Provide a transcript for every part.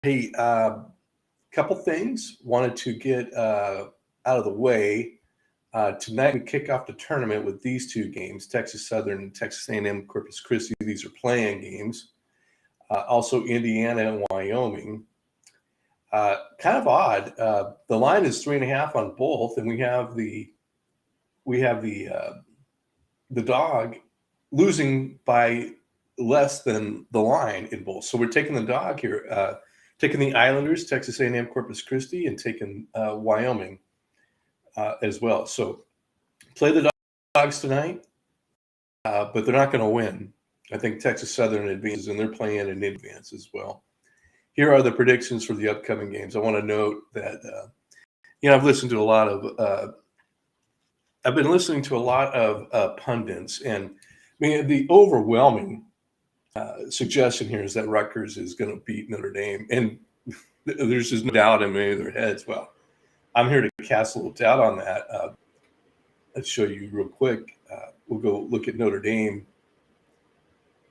Hey, couple things wanted to get out of the way. Tonight we kick off the tournament with these two games: Texas Southern and Texas A&M Corpus Christi. These are playing games. Also, Indiana and Wyoming. Kind of odd. The line is 3.5 on both, and we have the dog losing by less than the line in both. So we're taking the dog here, taking the Islanders, Texas A&M Corpus Christi, and taking Wyoming as well. So play the dogs tonight, but they're not going to win. I think Texas Southern advances, and they're playing in advance as well. Here are the predictions for the upcoming games. I want to note that I've listened to a lot of I've been listening to a lot of pundits, and I mean the overwhelming suggestion here is that Rutgers is going to beat Notre Dame, and there's just no doubt in many of their heads. Well, I'm here to cast a little doubt on that. Let's show you real quick. We'll go look at Notre Dame.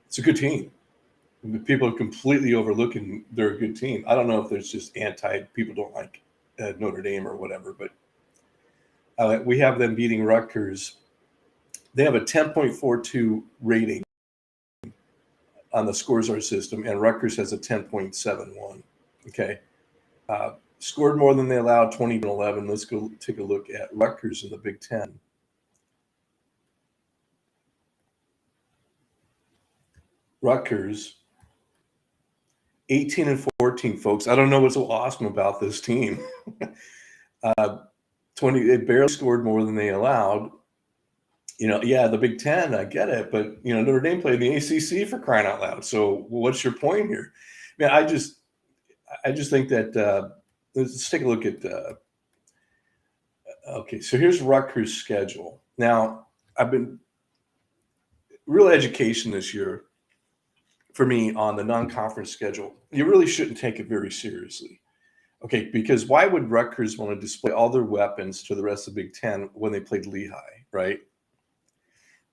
It's a good team. People are completely overlooking they're a good team. I don't know if there's just people don't like Notre Dame or whatever, but we have them beating Rutgers. They have a 10.42 rating on the ScoreSar system, and Rutgers has a 10.71. Okay. Scored more than they allowed, 20-11. Let's go take a look at Rutgers in the Big Ten. Rutgers, 18-14, folks. I don't know what's so awesome about this team. 20, they barely scored more than they allowed. The Big Ten, I get it, but Notre Dame played in the ACC, for crying out loud. So what's your point here? Man, I just think that let's take a look at. Okay, so here's Rutgers' schedule. Now, I've been real education this year for me on the non-conference schedule. You really shouldn't take it very seriously. Okay, because why would Rutgers want to display all their weapons to the rest of the Big Ten when they played Lehigh, right?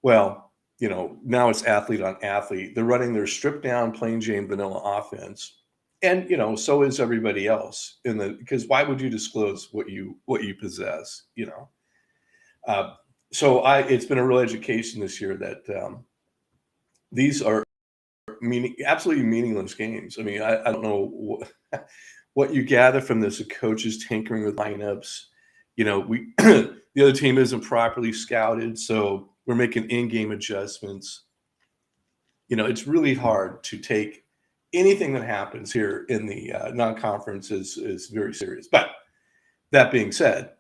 Well, now it's athlete on athlete. They're running their stripped down, plain Jane vanilla offense, and so is everybody else because why would you disclose what you possess? So it's been a real education this year that these are absolutely meaningless games. I mean, I don't know what you gather from this. A coach is tinkering with lineups. The other team isn't properly scouted, so we're making in-game adjustments. It's really hard to take anything that happens here in the non-conference is very serious. But that being said,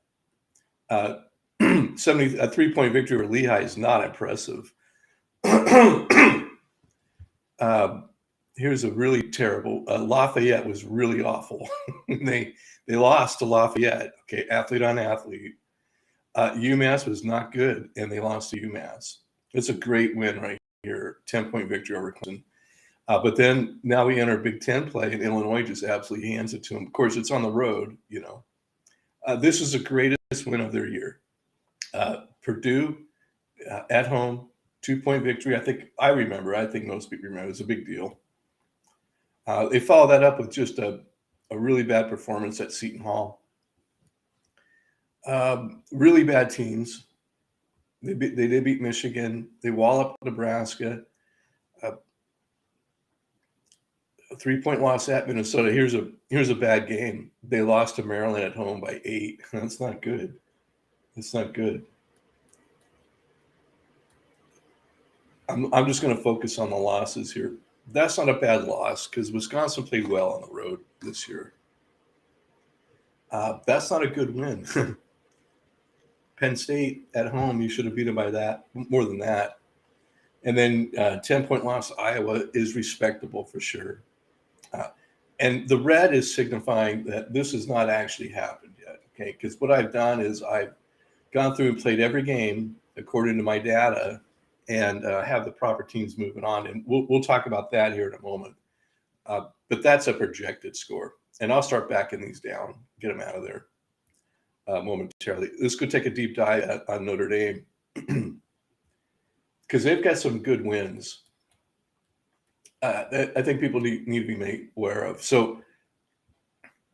73-point victory over Lehigh is not impressive. Here's a really terrible. Lafayette was really awful. they lost to Lafayette. Okay, athlete on athlete. UMass was not good, and they lost to UMass. It's a great win right here, 10-point victory over Clemson. But then now we enter Big Ten play, and Illinois just absolutely hands it to them. Of course, it's on the road. This is the greatest win of their year. Purdue at home, 2-point victory. I think most people remember. It's a big deal. They follow that up with just a really bad performance at Seton Hall. Really bad teams. They did beat Michigan. They walloped Nebraska. A 3-point loss at Minnesota. Here's a bad game. They lost to Maryland at home by 8. That's not good. It's not good. I'm just going to focus on the losses here. That's not a bad loss because Wisconsin played well on the road this year. That's not a good win. Penn State at home, you should have beat them by that, more than that. And then 10-point loss to Iowa is respectable for sure. And the red is signifying that this has not actually happened yet, okay? Because what I've done is I've gone through and played every game according to my data and have the proper teams moving on. And we'll talk about that here in a moment. But that's a projected score. And I'll start backing these down, get them out of there momentarily. Let's go take a deep dive on Notre Dame because they've got some good wins. I think people need to be made aware of. So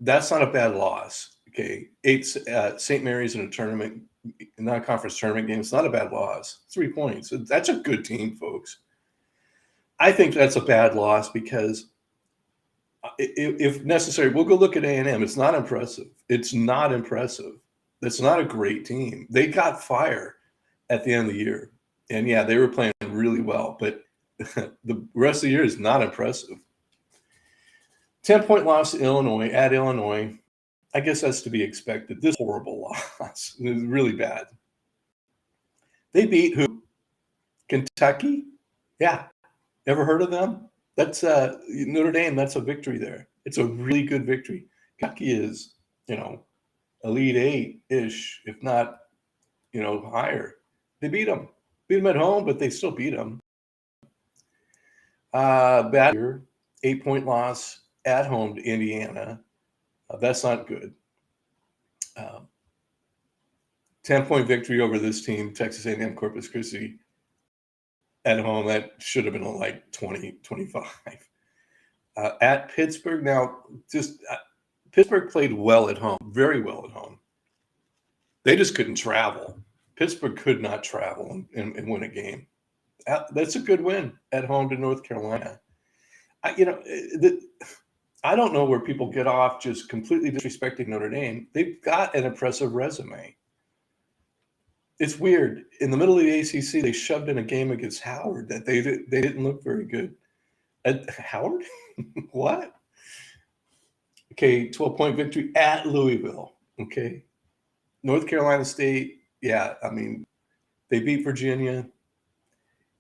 That's not a bad loss. Okay, St. Mary's in a tournament, non-conference tournament game. It's not a bad loss. 3 points. That's a good team, folks. I think that's a bad loss because if necessary, we'll go look at A&M. It's not impressive. It's not impressive. That's not a great team. They got fire at the end of the year. And yeah, they were playing really well, but the rest of the year is not impressive. 10-point loss to Illinois at Illinois. I guess that's to be expected. This horrible loss. It was really bad. They beat who? Kentucky? Yeah. Ever heard of them? That's Notre Dame. That's a victory there. It's a really good victory. Kentucky is, Elite Eight-ish, if not, higher. They beat them. Beat them at home, but they still beat them. Bad year. 8-point loss at home to Indiana. That's not good. 10-point victory over this team, Texas A&M Corpus Christi, at home. That should have been like 20, 25. At Pittsburgh, now, Pittsburgh played well at home, very well at home. They just couldn't travel. Pittsburgh could not travel and win a game. That's a good win at home to North Carolina. I don't know where people get off just completely disrespecting Notre Dame. They've got an impressive resume. It's weird. In the middle of the ACC, they shoved in a game against Howard that they didn't look very good. Howard? What? Okay, 12-point victory at Louisville. Okay. North Carolina State, yeah, they beat Virginia.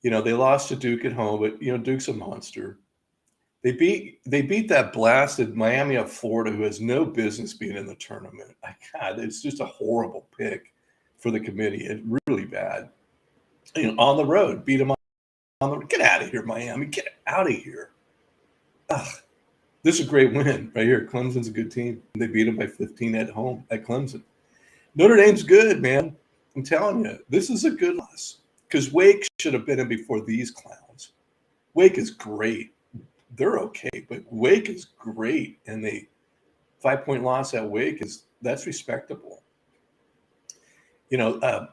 They lost to Duke at home, but Duke's a monster. They beat that blasted Miami of Florida, who has no business being in the tournament. God, it's just a horrible pick for the committee. It's really bad. On the road, beat them on the road. Get out of here, Miami. Get out of here. Ugh. This is a great win right here. Clemson's a good team. They beat them by 15 at home at Clemson. Notre Dame's good, man. I'm telling you, this is a good loss because Wake should have been in before these clowns. Wake is great. They're okay, but Wake is great, and they 5-point loss at Wake that's respectable.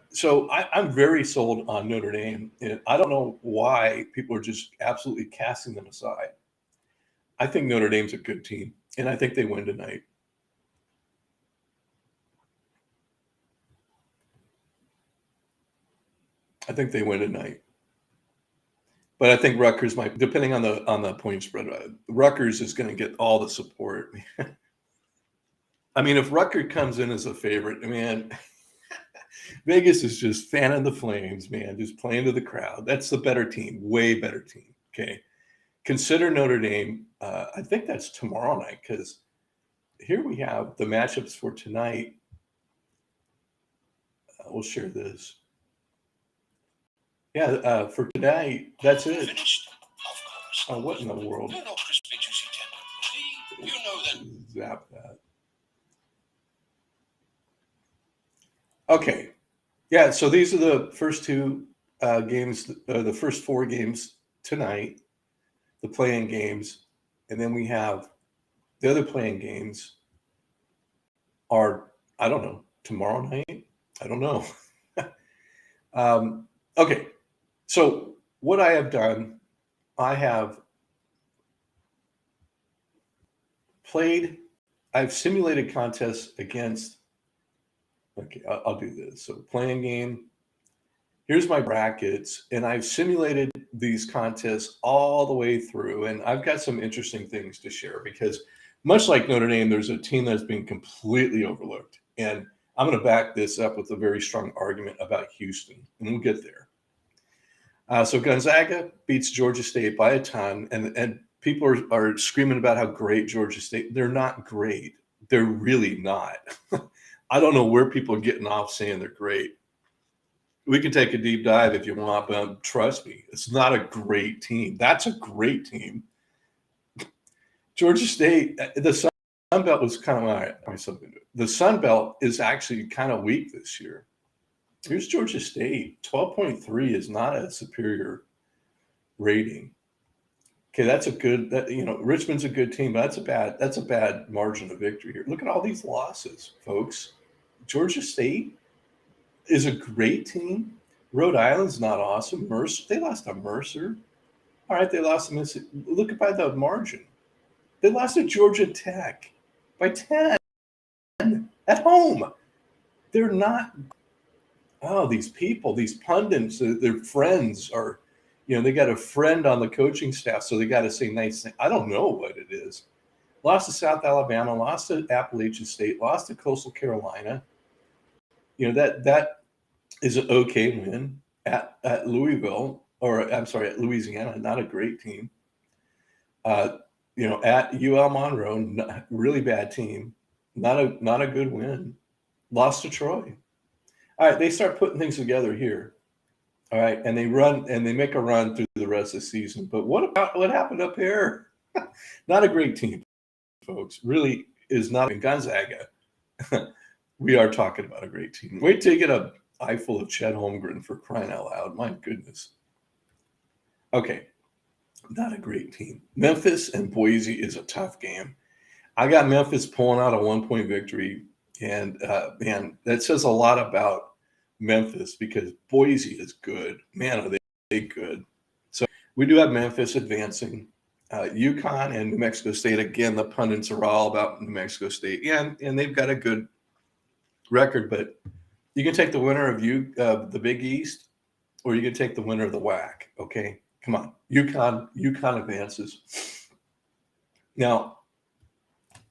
So I'm very sold on Notre Dame, and I don't know why people are just absolutely casting them aside. I think Notre Dame's a good team, and I think they win tonight. I think they win tonight. But I think Rutgers might, depending on the point spread, Rutgers is going to get all the support. If Rutgers comes in as a favorite, man, Vegas is just fanning the flames, man, just playing to the crowd. That's the better team, way better team. Okay. Consider Notre Dame. I think that's tomorrow night because here we have the matchups for tonight. We'll share this. Yeah, for today, that's it. Oh, what in the world? Zap that. Okay. Yeah, so these are the first two games, the first 4 games tonight, the play-in games. And then we have the other play-in games are, I don't know, tomorrow night? I don't know. Okay. So what I have done, I have I've simulated contests against, okay, I'll do this. So play-in game, here's my brackets, and I've simulated these contests all the way through, and I've got some interesting things to share because much like Notre Dame, there's a team that's been completely overlooked, and I'm going to back this up with a very strong argument about Houston, and we'll get there. So Gonzaga beats Georgia State by a ton, and people are screaming about how great Georgia State. They're not great. They're really not. I don't know where people are getting off saying they're great. We can take a deep dive if you want, but trust me, it's not a great team. That's a great team. Georgia State, the Sun Belt was kind of all right. The Sun Belt is actually kind of weak this year. Here's Georgia State. 12.3 is not a superior rating. Okay, that's a good Richmond's a good team, but that's a bad margin of victory here. Look at all these losses, folks. Georgia State is a great team. Rhode Island's not awesome. Mercer, they lost to Mercer. All right, they lost to Mississippi. Look at by the margin. They lost to Georgia Tech by 10 at home. They're not. Oh, these people, these pundits, their friends are, they got a friend on the coaching staff, so they got to say nice things. I don't know what it is. Lost to South Alabama, lost to Appalachian State, lost to Coastal Carolina. That is an okay win at Louisville, or I'm sorry, at Louisiana. Not a great team. At UL Monroe, really bad team. Not a good win. Lost to Troy. All right, they start putting things together here. All right, and they make a run through the rest of the season. But what happened up here? Not a great team, folks. Really is not in Gonzaga. We are talking about a great team. Wait till you get a eye full of Chet Holmgren, for crying out loud. My goodness. Okay, not a great team. Memphis and Boise is a tough game. I got Memphis pulling out a 1-point victory, and man, that says a lot about Memphis because Boise is good. Man, are they good. So we do have Memphis advancing. UConn and New Mexico State, again, the pundits are all about New Mexico State, and they've got a good record, but you can take the winner of the Big East, or you can take the winner of the WAC. Okay, come on, UConn advances. Now,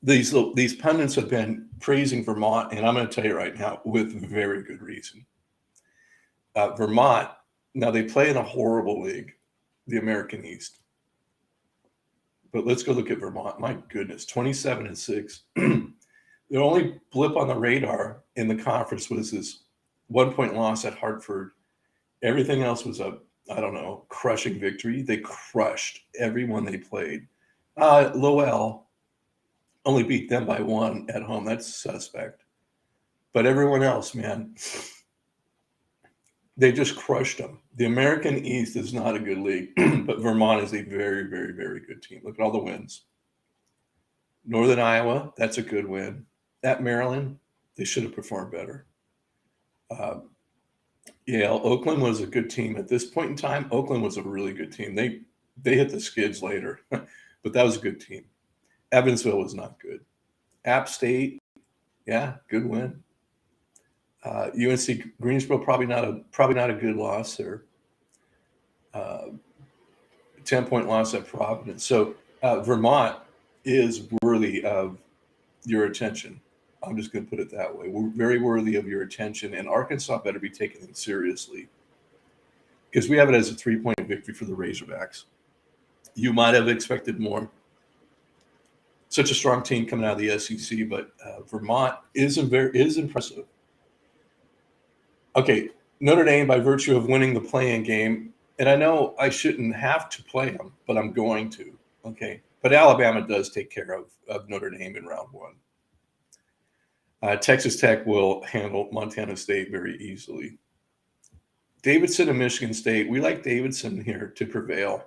these pundits have been praising Vermont, and I'm going to tell you right now, with very good reason. Vermont, now they play in a horrible league, the American East. But let's go look at Vermont. My goodness, 27-6. The only blip on the radar in the conference was this 1-point loss at Hartford. Everything else was a, crushing victory. They crushed everyone they played. Lowell only beat them by 1 at home. That's suspect. But everyone else, man, they just crushed them. The American East is not a good league, but Vermont is a very, very, very good team. Look at all the wins. Northern Iowa, that's a good win. At Maryland, they should have performed better. Oakland was a good team. At this point in time, Oakland was a really good team. They hit the skids later, but that was a good team. Evansville was not good. App State, good win. UNC Greensboro, probably not a good loss there. 10-point loss at Providence. So Vermont is worthy of your attention. I'm just going to put it that way. We're very worthy of your attention, and Arkansas better be taken seriously because we have it as a 3-point victory for the Razorbacks. You might have expected more. Such a strong team coming out of the SEC, but Vermont is impressive. Okay, Notre Dame, by virtue of winning the play-in game, and I know I shouldn't have to play them, but I'm going to. Okay, but Alabama does take care of Notre Dame in round 1. Texas Tech will handle Montana State very easily. Davidson and Michigan State. We like Davidson here to prevail.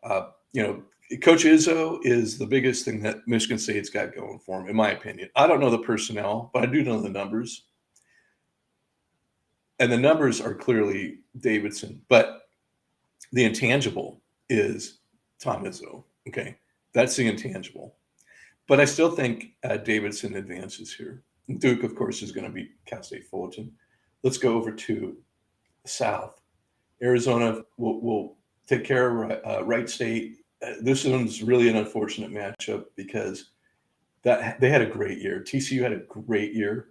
Coach Izzo is the biggest thing that Michigan State's got going for him, in my opinion. I don't know the personnel, but I do know the numbers. And the numbers are clearly Davidson, but the intangible is Tom Izzo. Okay, that's the intangible. But I still think Davidson advances here. Duke, of course, is going to beat Cal State Fullerton. Let's go over to South. Arizona will take care of Wright State. This one's really an unfortunate matchup because they had a great year. TCU had a great year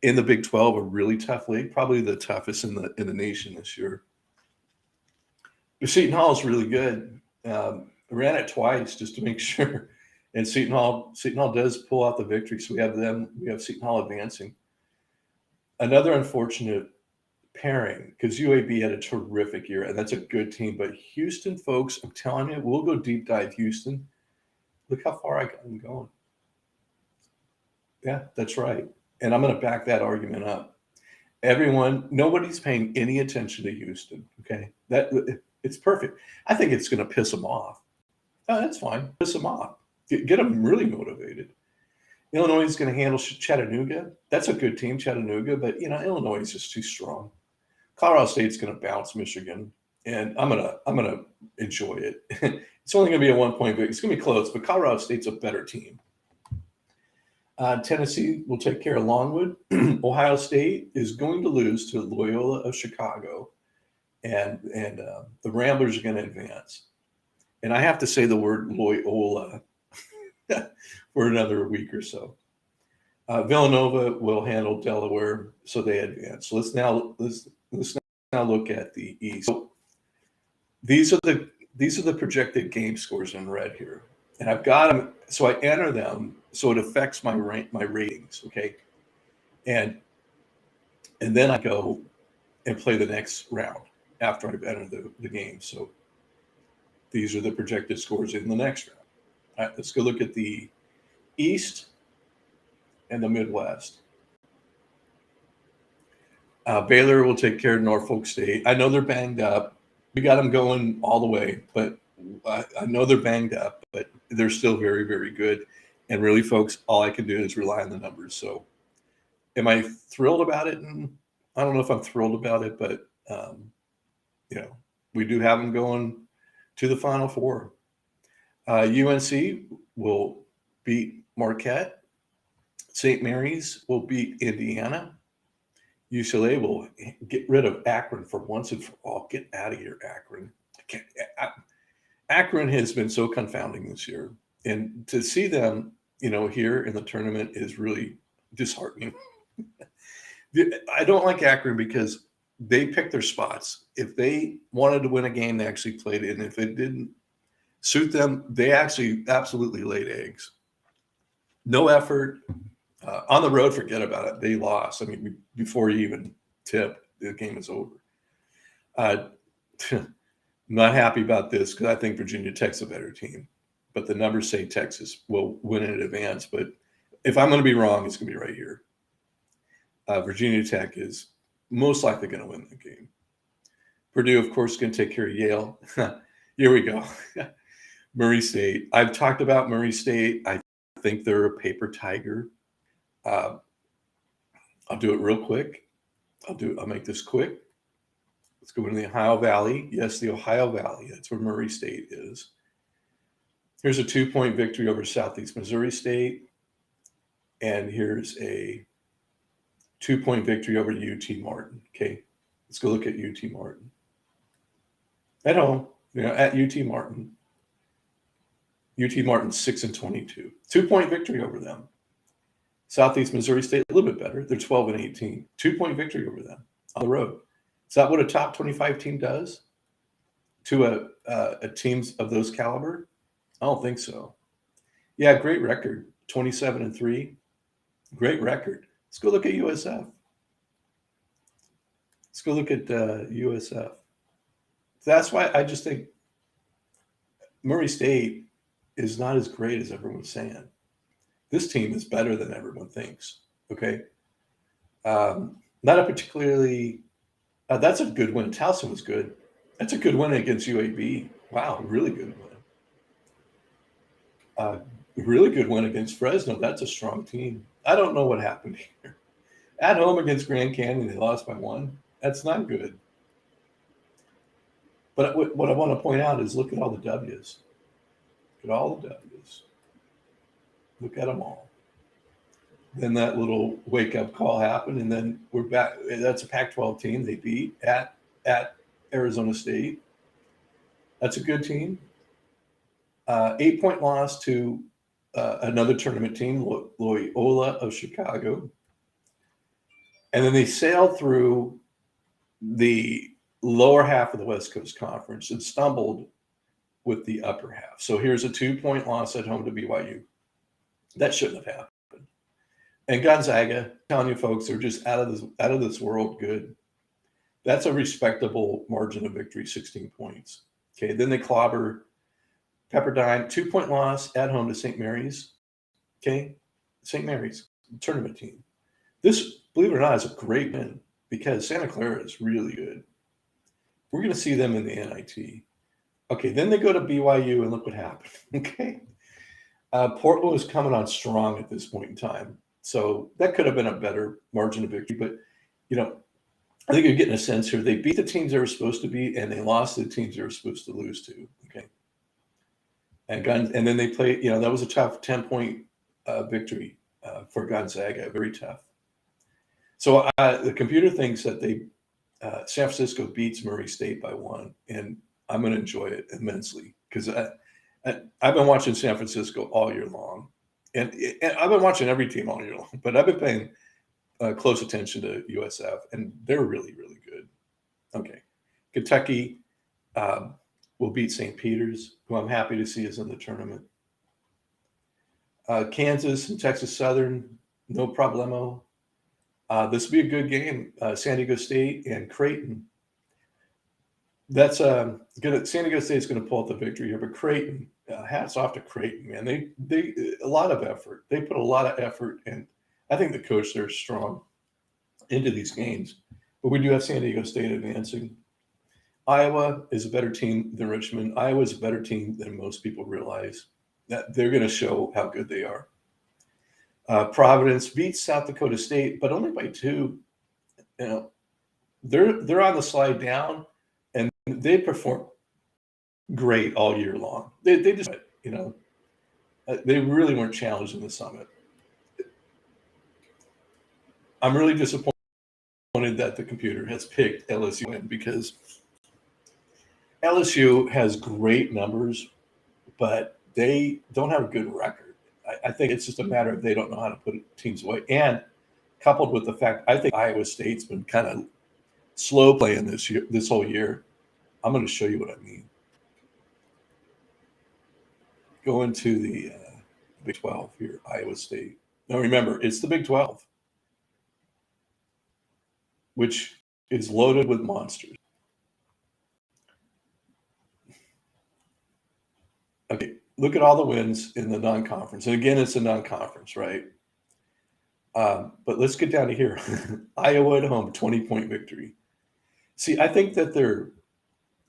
in the Big 12, a really tough league, probably the toughest in the nation this year. But Seton Hall is really good. Ran it twice just to make sure. And Seton Hall does pull out the victory. So we have Seton Hall advancing. Another unfortunate pairing, because UAB had a terrific year, and that's a good team. But Houston, folks, I'm telling you, we'll go deep dive Houston. Look how far I got them going. Yeah, that's right. And I'm going to back that argument up. Nobody's paying any attention to Houston. Okay, it's perfect. I think it's going to piss them off. Oh, that's fine. Piss them off. Get them really motivated. Illinois is going to handle Chattanooga. That's a good team, Chattanooga, but Illinois is just too strong. Colorado State's going to bounce Michigan, and I'm gonna enjoy it. It's only going to be a 1 point victory. It's going to be close, but Colorado State's a better team. Tennessee will take care of Longwood. Ohio State is going to lose to Loyola of Chicago, and the Ramblers are going to advance. And I have to say the word Loyola for another week or so. Villanova will handle Delaware, so they advance. So let's now look at the East. So these are the projected game scores in red here, and I've got them. So I enter them, so it affects my ratings. Okay, and then I go and play the next round after I've entered the game. So these are the projected scores in the next round. All right, let's go look at the East and the Midwest. Baylor will take care of Norfolk State. I know they're banged up. We got them going all the way, but I know they're banged up, but they're still very, very good. And really, folks, all I can do is rely on the numbers. So am I thrilled about it? I don't know if I'm thrilled about it, but, we do have them going to the Final Four. UNC will beat Marquette. St. Mary's will beat Indiana. UCLA will get rid of Akron for once and for all. Get out of here, Akron. Akron has been so confounding this year. And to see them, here in the tournament is really disheartening. I don't like Akron because they picked their spots. If they wanted to win a game, they actually played it. And if it didn't suit them, they actually absolutely laid eggs. No effort. On the road, forget about it. They lost. I mean, before you even tip, the game is over. Not happy about this because I think Virginia Tech's a better team. But the numbers say Texas will win in advance. But if I'm going to be wrong, it's going to be right here. Virginia Tech is most likely going to win the game. Purdue, of course, is going to take care of Yale. Here we go. Murray State. I've talked about Murray State. I think they're a paper tiger. I'll do it real quick. I'll make this quick. Let's go into the Ohio Valley. Yes, the Ohio Valley. That's where Murray State is. Here's a 2-point victory over Southeast Missouri State. And here's a 2-point victory over UT Martin. Okay, let's go look at UT Martin. At home, at UT Martin. UT Martin 6-22. 2-point victory over them. Southeast Missouri State, a little bit better. They're 12-18. 2-point victory over them on the road. Is that what a top 25 team does to a teams of those caliber? I don't think so. Yeah, great record. 27-3. Great record. Let's go look at USF. Let's go look at USF. That's why I just think Murray State is not as great as everyone's saying. This team is better than everyone thinks. Okay. Not a particularly, that's a good win. Towson was good. That's a good win against UAB. Wow, really good win. Really good win against Fresno. That's a strong team. I don't know what happened here. At home against Grand Canyon, they lost by 1. That's not good. But what I want to point out is look at all the W's. Look at all the W's. Look at them all. Then that little wake-up call happened, and then we're back. That's a Pac-12 team. They beat at Arizona State. That's a good team. 8-point loss to another tournament team, Loyola of Chicago. And then they sailed through the lower half of the West Coast Conference and stumbled with the upper half. So here's a 2-point loss at home to BYU. That shouldn't have happened. And Gonzaga, telling you folks, they're just out of this world good. That's a respectable margin of victory, 16 points. Okay, then they clobber Pepperdine, 2-point loss at home to St. Mary's. Okay, St. Mary's, tournament team. This, believe it or not, is a great win because Santa Clara is really good. We're going to see them in the NIT. Okay, then they go to BYU, and look what happened. Okay. Portland was coming on strong at this point in time. So that could have been a better margin of victory. But, you know, I think you're getting a sense here. They beat the teams they were supposed to beat, and they lost the teams they were supposed to lose to. Okay. And then they played, that was a tough 10-point victory for Gonzaga, very tough. So the computer thinks that San Francisco beats Murray State by 1, and I'm going to enjoy it immensely because I've been watching San Francisco all year long, and I've been watching every team all year long, but I've been paying close attention to USF, and they're really, really good. Okay. Kentucky will beat St. Peter's, who I'm happy to see is in the tournament. Kansas and Texas Southern, no problemo. This will be a good game. San Diego State and Creighton. That's San Diego State's going to pull out the victory here, but Creighton, hats off to Creighton, man. They a lot of effort. They put a lot of effort, and I think the coach there is strong into these games. But we do have San Diego State advancing. Iowa is a better team than Richmond. Iowa is a better team than most people realize. That they're going to show how good they are. Providence beats South Dakota State, but only by 2. They're on the slide down, and they perform great all year long. They just, they really weren't challenged in the Summit. I'm really disappointed that the computer has picked LSU in because LSU has great numbers, but they don't have a good record. I think it's just a matter of they don't know how to put teams away. And coupled with the fact, I think Iowa State's been kind of slow playing this whole year. I'm going to show you what I mean. Go into the Big 12 here, Iowa State. Now remember, it's the Big 12, which is loaded with monsters. Okay, look at all the wins in the non-conference. And again, it's a non-conference, right? But let's get down to here. Iowa at home, 20-point victory. See, I think that they're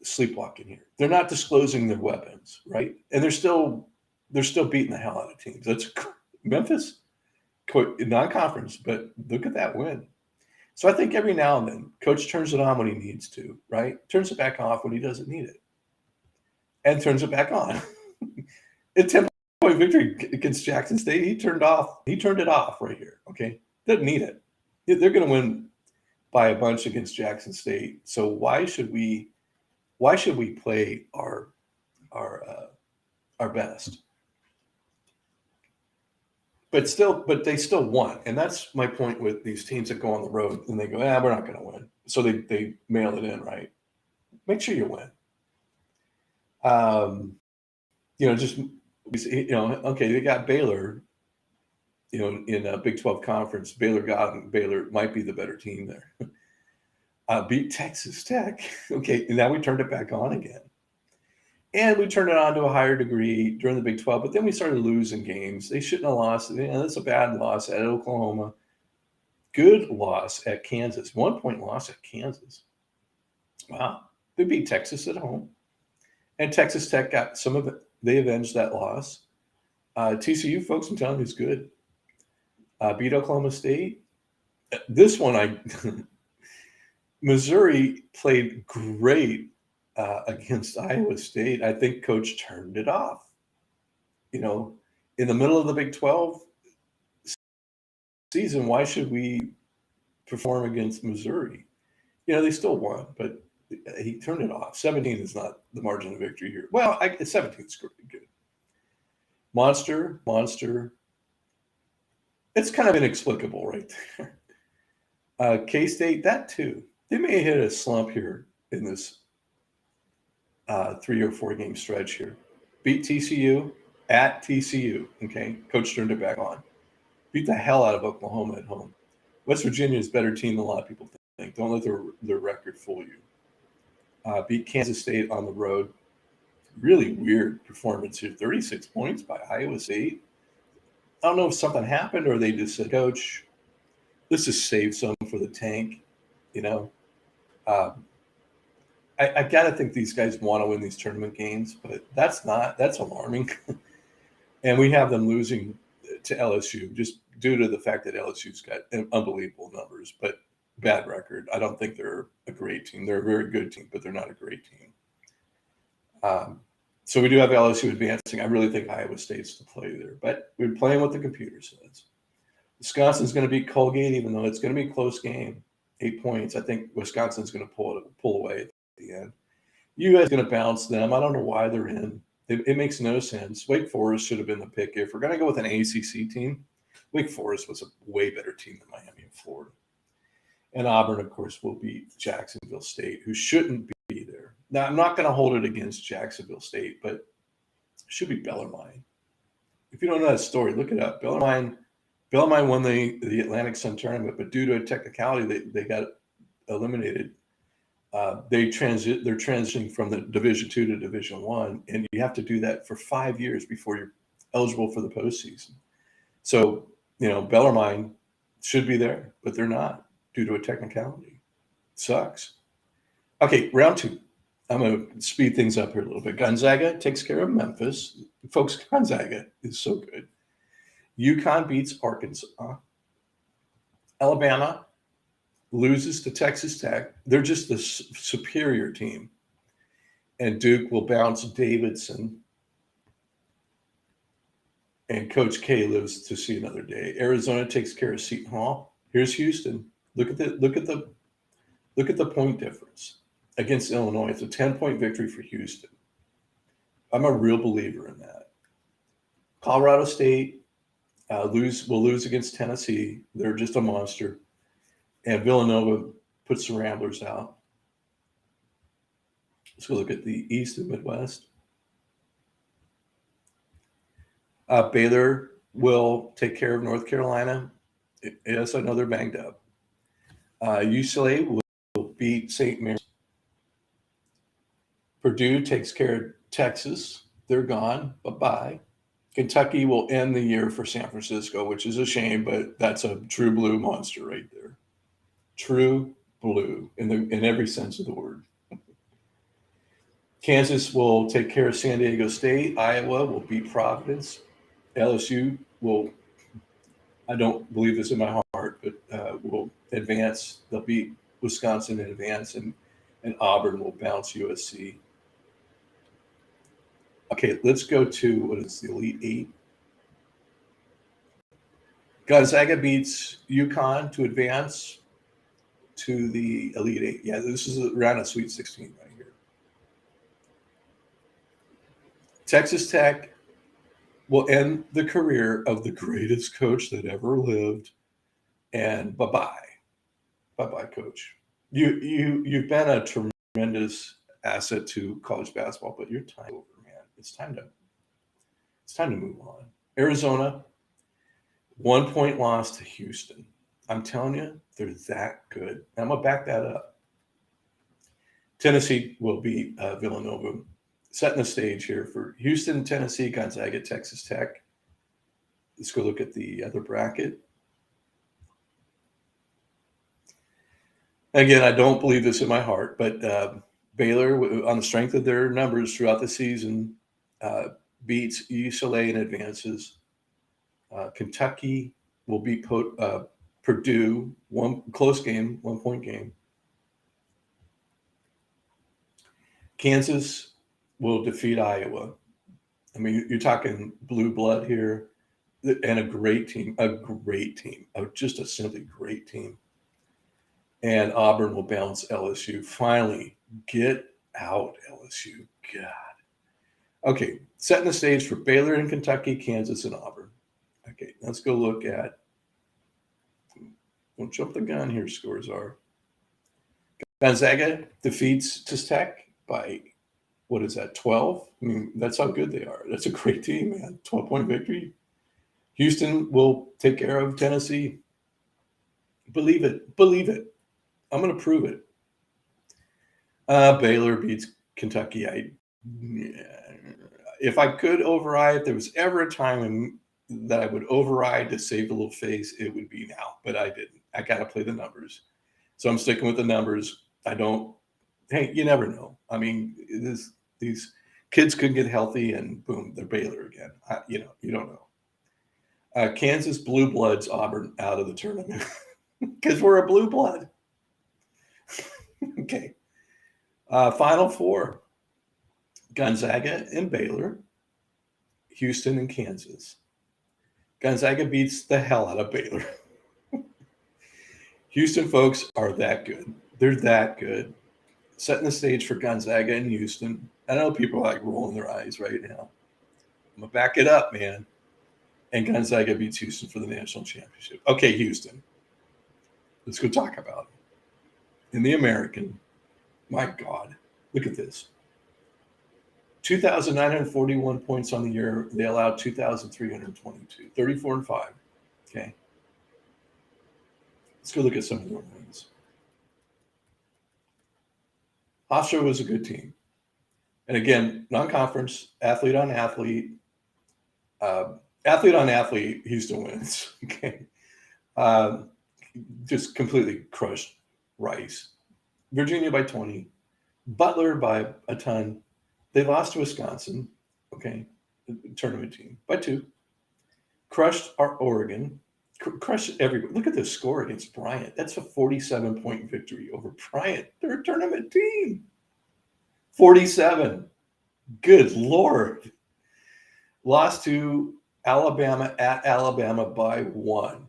sleepwalking here. They're not disclosing their weapons, right? And they're still beating the hell out of teams. That's Memphis, non-conference, but look at that win. So I think every now and then, coach turns it on when he needs to, right? Turns it back off when he doesn't need it, and turns it back on. A 10-point victory against Jackson State, he turned it off right here. Okay, doesn't need it. They're going to win by a bunch against Jackson State. So why should we play our best? But they still won, and that's my point with these teams that go on the road and they go, we're not going to win. So they mail it in, right? Make sure you win. Okay, they got Baylor. In a Big 12 conference, Baylor might be the better team there. Beat Texas Tech. Okay, and now we turned it back on again. And we turned it on to a higher degree during the Big 12, but then we started losing games. They shouldn't have lost. That's a bad loss at Oklahoma. Good loss at Kansas. 1-point loss at Kansas. Wow. They beat Texas at home. And Texas Tech got some of it. They avenged that loss. TCU, folks, I'm telling you, is good. Beat Oklahoma State. This one, Missouri played great against Iowa State. I think coach turned it off. In the middle of the Big 12 season, why should we perform against Missouri? They still won, but he turned it off. 17 is not the margin of victory here. Well, 17 is good. Monster. It's kind of inexplicable right there. K-State, that too. They may hit a slump here in this 3 or 4 game stretch here. Beat TCU at TCU. Okay, coach turned it back on. Beat the hell out of Oklahoma at home. West Virginia is a better team than a lot of people think. Don't let their record fool you. Beat Kansas State on the road. Really weird performance here. 36 points by Iowa State. I don't know if something happened or they just said, Coach, let's just save some for the tank. I I gotta think these guys want to win these tournament games, but that's alarming. And we have them losing to LSU just due to the fact that LSU's got unbelievable numbers, but bad record. I don't think they're a great team. They're a very good team, but they're not a great team. So we do have LSU advancing. I really think Iowa State's to play there, but we're playing what the computer says. Wisconsin's going to beat Colgate, even though it's going to be a close game. 8 points. I think Wisconsin's going to pull away at the end. USC is going to bounce them. I don't know why they're in. It makes no sense. Wake Forest should have been the pick. If we're going to go with an ACC team, Wake Forest was a way better team than Miami and Florida. And Auburn, of course, will beat Jacksonville State, who shouldn't be there. Now, I'm not going to hold it against Jacksonville State, but it should be Bellarmine. If you don't know that story, look it up. Bellarmine won the Atlantic Sun tournament, but due to a technicality, they got eliminated. They're transitioning from the Division II to Division I, and you have to do that for 5 years before you're eligible for the postseason. So, Bellarmine should be there, but they're not due to a technicality. Sucks. Okay, round 2. I'm going to speed things up here a little bit. Gonzaga takes care of Memphis. Folks, Gonzaga is so good. UConn beats Arkansas. Alabama loses to Texas Tech. They're just the superior team. And Duke will bounce Davidson. And Coach K lives to see another day. Arizona takes care of Seton Hall. Here's Houston. Look at the point difference against Illinois. It's a 10-point victory for Houston. I'm a real believer in that. Colorado State will lose against Tennessee. They're just a monster. And Villanova puts the Ramblers out. Let's go look at the East and Midwest. Baylor will take care of North Carolina. Yes, I know they're banged up. UCLA will beat St. Mary's. Purdue takes care of Texas. They're gone. Bye-bye. Kentucky will end the year for San Francisco, which is a shame, but that's a true blue monster right there. True blue in every sense of the word. Kansas will take care of San Diego State. Iowa will beat Providence. LSU will, I don't believe this in my heart, but will advance. They'll beat Wisconsin in advance, and Auburn will bounce USC. Okay, let's go to what is the Elite Eight. Gonzaga beats UConn to advance to the Elite Eight. Yeah, this is around a Sweet 16 right here. Texas Tech will end the career of the greatest coach that ever lived, and bye-bye. Bye-bye, coach. You've been a tremendous asset to college basketball, but your time over, man. It's time to move on. Arizona, 1 point loss to Houston. I'm telling you, they're that good. I'm going to back that up. Tennessee will beat Villanova. Setting the stage here for Houston, Tennessee, Gonzaga, Texas Tech. Let's go look at the other bracket. Again, I don't believe this in my heart, but Baylor, on the strength of their numbers throughout the season, beats UCLA and advances. Kentucky will beat Purdue, one close game, 1 point game. Kansas will defeat Iowa. I mean, you're talking blue blood here, and a great team, just a simply great team. And Auburn will bounce LSU. Finally, get out, LSU. God. Okay, setting the stage for Baylor and Kentucky, Kansas and Auburn. Okay, let's go look at, don't jump the gun here, scores are. Gonzaga defeats Texas Tech by, 12? I mean, that's how good they are. That's a great team, man. 12-point victory. Houston will take care of Tennessee. Believe it. Believe it. I'm going to prove it. Baylor beats Kentucky. If I could override, if there was ever a time that I would override to save a little face, it would be now. But I didn't. I got to play the numbers. So I'm sticking with the numbers. I don't Hey, you never know. I mean, these kids could get healthy and boom, they're Baylor again. You don't know. Kansas Blue Bloods Auburn out of the tournament because we're a blue blood. Okay. Final four: Gonzaga and Baylor, Houston and Kansas. Gonzaga beats the hell out of Baylor. Houston folks are that good. They're that good. Setting the stage for Gonzaga and Houston. I know people are like rolling their eyes right now. I'm gonna back it up, man. And Gonzaga beats Houston for the national championship. Okay, Houston. Let's go talk about it. In the American, my God, look at this. 2,941 points on the year. They allowed 2,322. 34 and 5. Okay. Let's go look at some of their wins. Hofstra was a good team. And again, non-conference, athlete on athlete. Athlete on athlete, Houston wins. Okay. Just completely crushed Rice. Virginia by 20. Butler by a ton. They lost to Wisconsin. Okay. Tournament team by 2. Crushed our Oregon. Crushed everybody. Look at the score against Bryant. That's a 47-point victory over Bryant. They're a tournament team. 47. Good Lord. Lost to Alabama at Alabama by 1.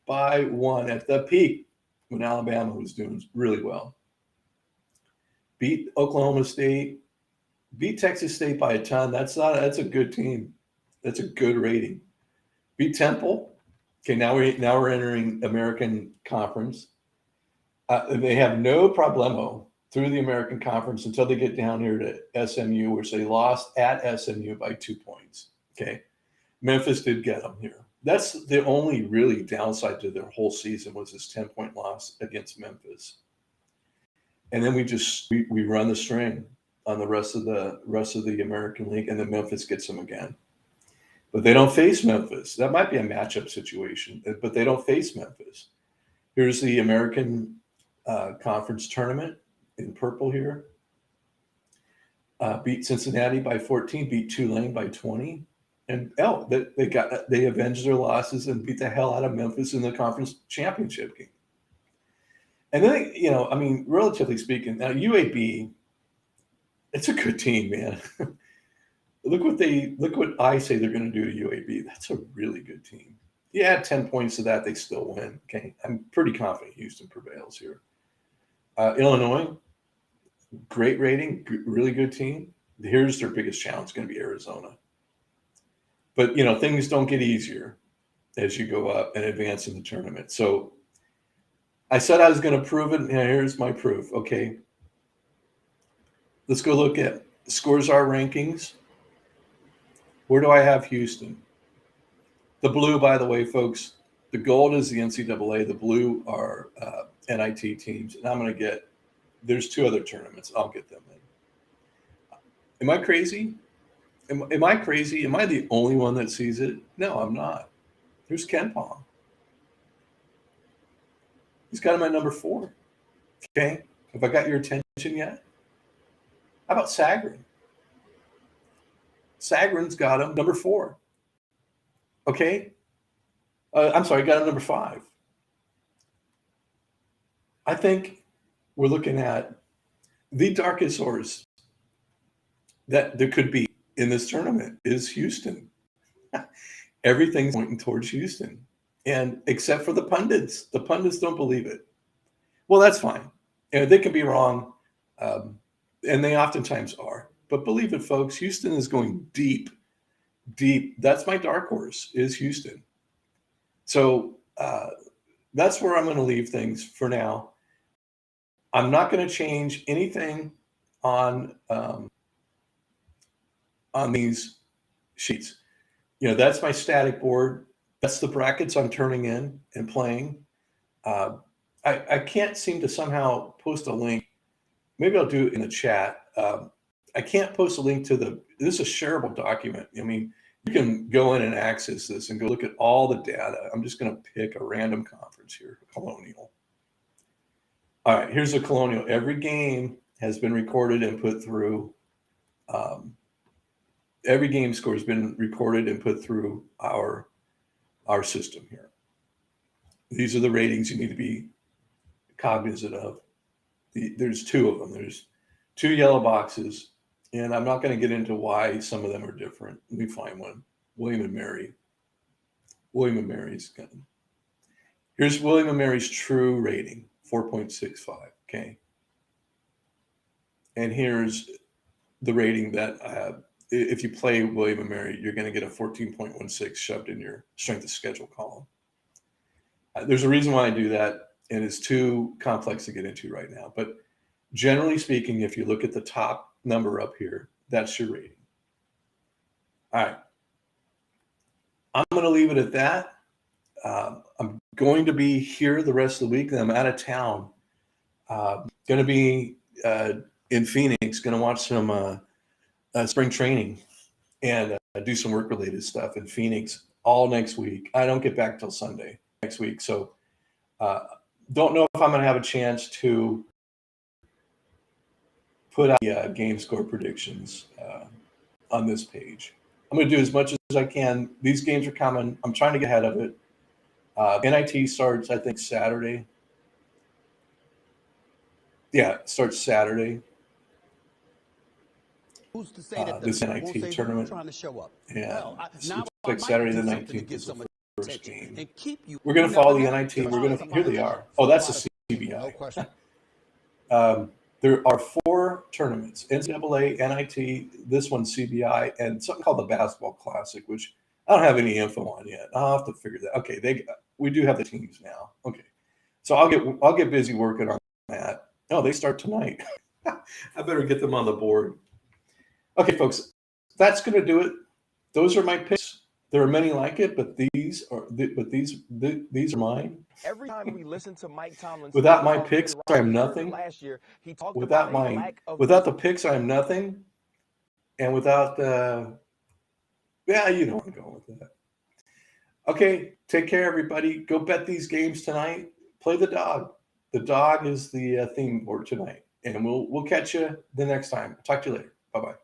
By 1 at the peak when Alabama was doing really well. Beat Oklahoma State. Beat Texas State by a ton. That's a good team. That's a good rating. Beat Temple. Okay, now we're entering American Conference. They have no problemo through the American Conference until they get down here to SMU, which they lost at SMU by 2 points. Okay, Memphis did get them here. That's the only really downside to their whole season was this 10-point loss against Memphis. And then we run the string on the rest of the American League, and then Memphis gets them again. But they don't face Memphis. That might be a matchup situation, but they don't face Memphis. Here's the American Conference tournament in purple here. Beat Cincinnati by 14, beat Tulane by 20. And they avenged their losses and beat the hell out of Memphis in the conference championship game. And then, relatively speaking, now UAB, it's a good team, man. Look what I say they're going to do to UAB. That's a really good team. You add 10 points to that, they still win. Okay, I'm pretty confident Houston prevails here. Illinois, great rating, really good team. Here's their biggest challenge, going to be Arizona. But things don't get easier as you go up and advance in the tournament. So I said I was going to prove it, and here's my proof. Okay, let's go look at the Scores R rankings. Where do I have Houston? The blue, by the way, folks, the gold is the NCAA. The blue are NIT teams. And I'm going to there's 2 other tournaments. I'll get them in. Am I crazy? Am I crazy? Am I the only one that sees it? No, I'm not. There's KenPom. He's got him at number 4. Okay. Have I got your attention yet? How about Sagarin? Sagarin's got him number 4. Okay. I'm sorry, got him number 5. I think we're looking at the darkest horse that there could be in this tournament is Houston. Everything's pointing towards Houston. And except for the pundits don't believe it. Well, that's fine. They can be wrong. And they oftentimes are. But believe it, folks, Houston is going deep. That's my dark horse, is Houston. So that's where I'm going to leave things for now. I'm not going to change anything on these sheets. That's my static board. That's the brackets I'm turning in and playing. I can't seem to somehow post a link. Maybe I'll do it in the chat. I can't post a link to this is a shareable document. You can go in and access this and go look at all the data. I'm just going to pick a random conference here, Colonial. All right, here's a Colonial. Every game has been recorded and put through. Every game score has been recorded and put through our system here. These are the ratings you need to be cognizant of. There's two of them. There's two yellow boxes, and I'm not going to get into why some of them are different. Let me find one. William and Mary. William and Mary's gun. Here's William and Mary's true rating, 4.65. Okay. And here's the rating that if you play William and Mary, you're going to get a 14.16 shoved in your strength of schedule column. There's a reason why I do that, and it's too complex to get into right now. But generally speaking, if you look at the top number up here, that's your rating. All right. I'm going to leave it at that. I'm going to be here the rest of the week. I'm out of town. Going to be in Phoenix, going to watch some spring training and do some work-related stuff in Phoenix all next week. I don't get back till Sunday next week. So don't know if I'm going to have a chance to put out the game score predictions on this page. I'm going to do as much as I can. These games are coming. I'm trying to get ahead of it. NIT starts, I think, Saturday. Yeah, it starts Saturday. Who's to say that this NIT tournament. Trying to show up? Yeah, well, it's like Saturday the 19th is the first game. We're going to follow the NIT. We're going to. Here they are. Oh, that's a CBI. No question. There are 4 tournaments: NCAA, NIT, this one CBI, and something called the Basketball Classic, which I don't have any info on yet. I'll have to figure that. Okay, we do have the teams now. Okay, so I'll get busy working on that. Oh, they start tonight. I better get them on the board. Okay, folks, that's going to do it. Those are my picks. There are many like it, but these are mine. Every time we listen to Mike Tomlin, without my picks, I am nothing. Last year, he talked without the picks, I am nothing. And without yeah, you know where I'm going with that. Okay, take care, everybody. Go bet these games tonight. Play the dog. The dog is the theme board tonight, and we'll catch you the next time. Talk to you later. Bye-bye.